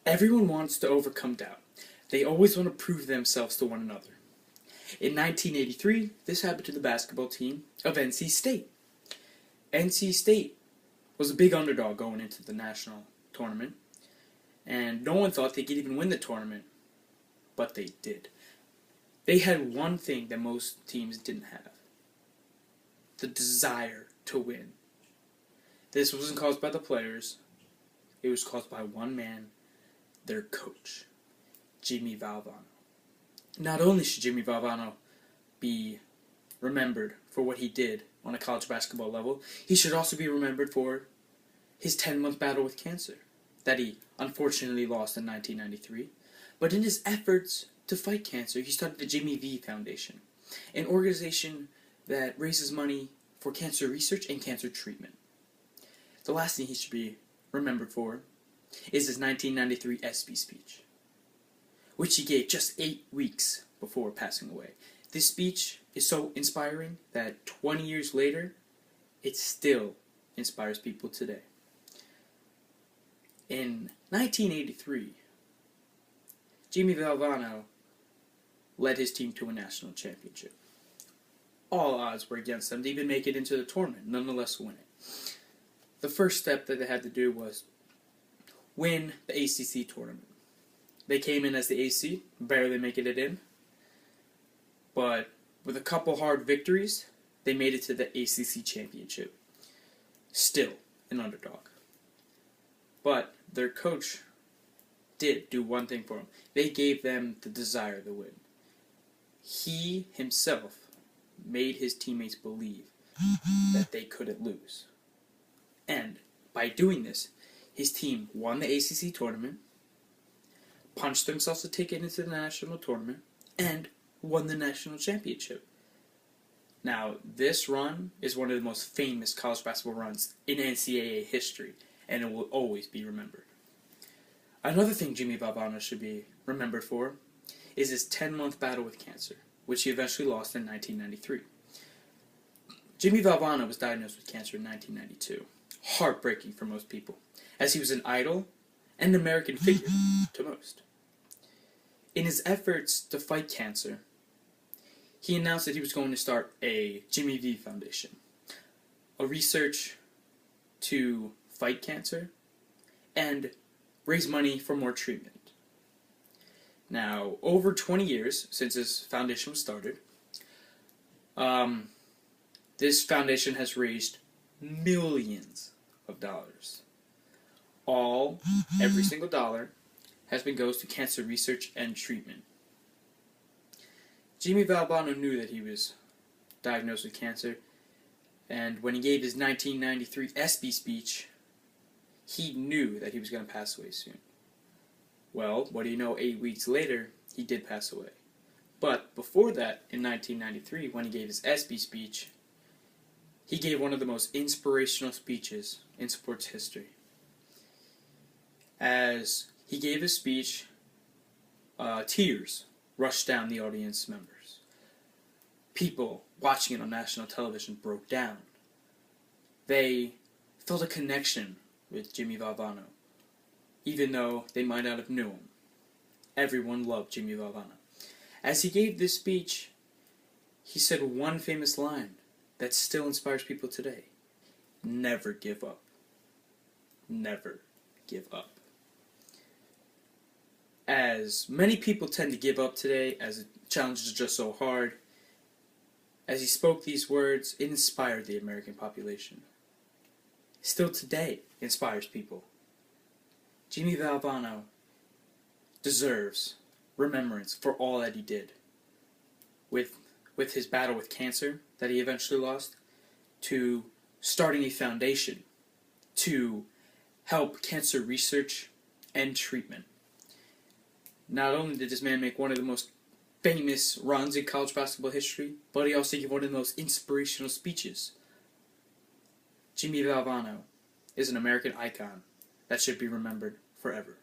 Everyone wants to overcome doubt. They always want to prove themselves to one another. In 1983, this happened to the basketball team of NC State. NC State was a big underdog going into the national tournament, and no one thought they could even win the tournament, but they did. They had one thing that most teams didn't have: the desire to win. This wasn't caused by the players, it was caused by one man, their coach, Jimmy Valvano. Not only should Jimmy Valvano be remembered for what he did on a college basketball level, he should also be remembered for his 10-month battle with cancer that he unfortunately lost in 1993. But in his efforts to fight cancer, he started the Jimmy V Foundation, an organization that raises money for cancer research and cancer treatment. The last thing he should be remembered for is his 1993 ESPY speech, which he gave just 8 weeks before passing away. This speech is so inspiring that 20 years later, it still inspires people today. In 1983, Jimmy Valvano led his team to a national championship. All odds were against them to even make it into the tournament, nonetheless win it. The first step that they had to do was win the ACC tournament. They came in as the AC, barely making it in, but with a couple hard victories, they made it to the ACC championship. Still an underdog. But their coach did do one thing for them. They gave them the desire to win. He himself made his teammates believe that they couldn't lose. And by doing this, his team won the ACC tournament, punched themselves a ticket into the national tournament, and won the national championship. Now, this run is one of the most famous college basketball runs in NCAA history, and it will always be remembered. Another thing Jimmy Valvano should be remembered for is his 10-month battle with cancer, which he eventually lost in 1993. Jimmy Valvano was diagnosed with cancer in 1992. Heartbreaking for most people, as he was an idol and an American figure to most. In his efforts to fight cancer, he announced that he was going to start a Jimmy V Foundation, a research to fight cancer and raise money for more treatment. Now, over 20 years since this foundation was started, this foundation has raised millions of dollars. Every single dollar goes to cancer research and treatment. Jimmy Valvano knew that he was diagnosed with cancer, and when he gave his 1993 ESPY speech, he knew that he was going to pass away soon. Well, what do you know, 8 weeks later, he did pass away. But before that, in 1993, when he gave his ESPY speech, he gave one of the most inspirational speeches in sports history. As he gave his speech, tears rushed down the audience members. People watching it on national television broke down. They felt a connection with Jimmy Valvano, even though they might not have knew him. Everyone loved Jimmy Valvano. As he gave this speech, he said one famous line that still inspires people today: never give up. Never give up. As many people tend to give up today, as the challenges are just so hard, as he spoke these words, it inspired the American population. Still today inspires people. Jimmy Valvano deserves remembrance for all that he did. With his battle with cancer that he eventually lost, to starting a foundation to help cancer research and treatment. Not only did this man make one of the most famous runs in college basketball history, but he also gave one of the most inspirational speeches. Jimmy Valvano is an American icon that should be remembered forever.